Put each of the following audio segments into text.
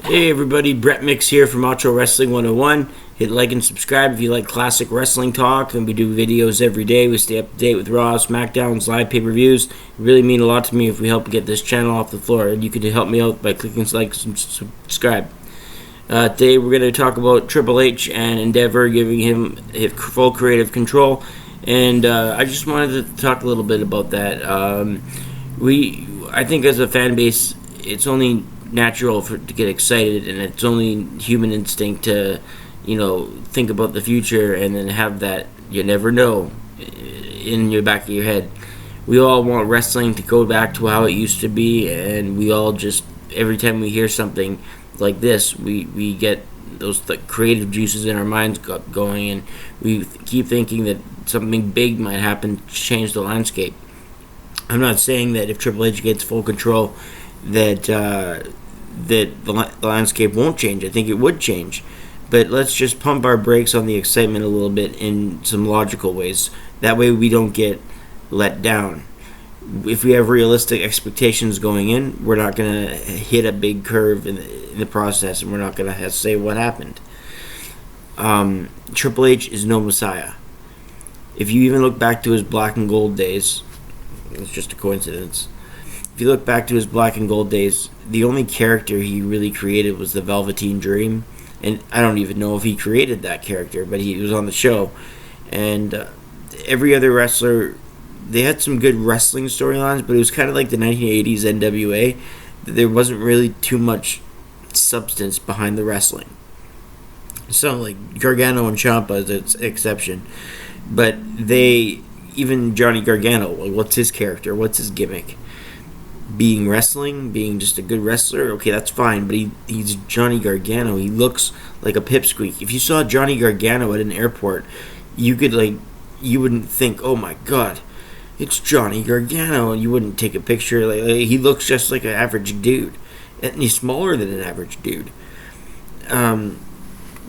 Hey everybody, Brett Mix here from Macho Wrestling 101. Hit like and subscribe if you like classic wrestling talk, and we do videos every day. We stay up to date with Raw, SmackDowns, live pay-per-views. It really mean a lot to me if we help get this channel off the floor, and you can help me out by clicking like and subscribe. Today we're going to talk about Triple H and Endeavour, giving him full creative control, and I just wanted to talk a little bit about that. I think as a fan base, it's only natural to get excited, and it's only human instinct to, think about the future and then have that you never know in your back of your head. We all want wrestling to go back to how it used to be, and we all just, every time we hear something like this, we get those creative juices in our minds going, and we keep thinking that something big might happen to change the landscape. I'm not saying that if Triple H gets full control that the landscape won't change. I think it would change. But let's just pump our brakes on the excitement a little bit in some logical ways. That way we don't get let down. If we have realistic expectations going in, we're not going to hit a big curve in the process, and we're not going to say what happened. Triple H is no messiah. If you even look back to his black and gold days, it's just a coincidence. If you look back to his black and gold days, the only character he really created was the Velveteen Dream. And I don't even know if he created that character, but he was on the show. And every other wrestler, they had some good wrestling storylines, but it was kind of like the 1980s NWA. There wasn't really too much substance behind the wrestling. So, like Gargano and Ciampa is an exception. But even Johnny Gargano, what's his character? What's his gimmick? Being wrestling, being just a good wrestler, okay, that's fine, but he's Johnny Gargano. He looks like a pipsqueak. If you saw Johnny Gargano at an airport, you wouldn't think, oh my god, it's Johnny Gargano, and you wouldn't take a picture. He looks just like an average dude, and he's smaller than an average dude.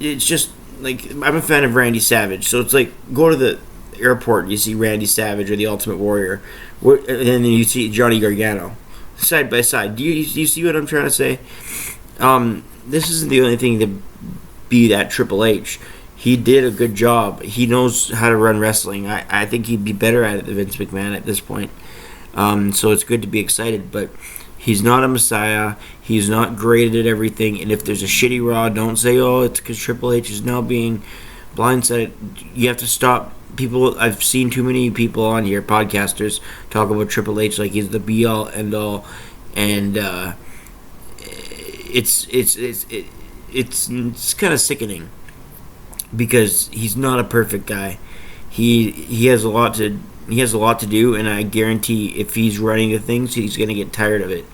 It's just like, I'm a fan of Randy Savage, so it's like, go to the airport, you see Randy Savage or the Ultimate Warrior, and then you see Johnny Gargano side by side. Do you see what I'm trying to say? This isn't the only thing to be that Triple H. He did a good job. He knows how to run wrestling. I think he'd be better at it than Vince McMahon at this point. So it's good to be excited, but he's not a messiah. He's not great at everything, and if there's a shitty Raw, don't say, oh, it's because Triple H is now being blindsided. You have to stop. People, I've seen too many people on here, podcasters, talk about Triple H like he's the be all end all, and it's kind of sickening because he's not a perfect guy. He has a lot to do, and I guarantee if he's running the things, he's gonna get tired of it,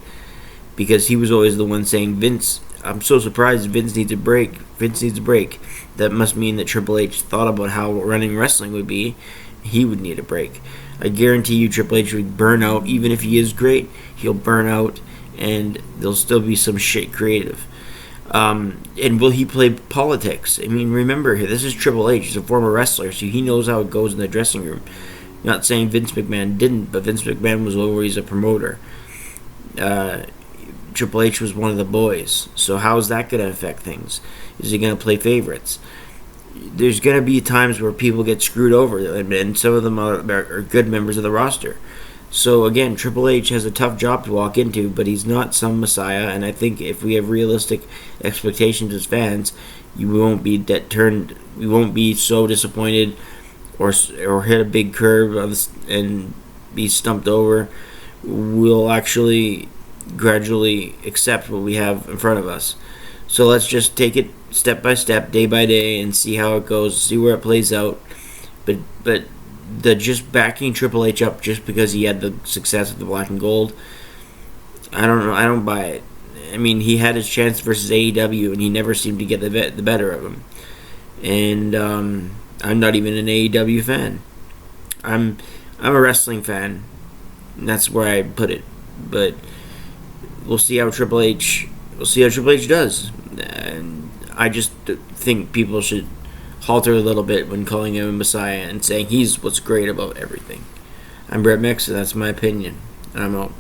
because he was always the one saying, Vince, I'm so surprised Vince needs a break. Vince needs a break. That must mean that Triple H thought about how running wrestling would be. He would need a break. I guarantee you Triple H would burn out. Even if he is great, he'll burn out, and there'll still be some shit creative. And will he play politics? I mean, remember, this is Triple H. He's a former wrestler, so he knows how it goes in the dressing room. Not saying Vince McMahon didn't, but Vince McMahon was always a promoter. Triple H was one of the boys, so how is that going to affect things? Is he going to play favorites? There's going to be times where people get screwed over, and some of them are good members of the roster. So again, Triple H has a tough job to walk into, but he's not some messiah, and I think if we have realistic expectations as fans, we won't be we won't be so disappointed or hit a big curve and be stumped over. We'll actually gradually accept what we have in front of us. So let's just take it step by step, day by day, and see how it goes, see where it plays out. But the just backing Triple H up just because he had the success of the black and gold, I don't know. I don't buy it. I mean, he had his chance versus AEW, and he never seemed to get the better of him. And I'm not even an AEW fan. I'm a wrestling fan. And that's where I put it. But we'll see how Triple H does. And I just think people should halter a little bit when calling him a messiah and saying he's what's great about everything. I'm Brett Mix, and that's my opinion. And I'm out.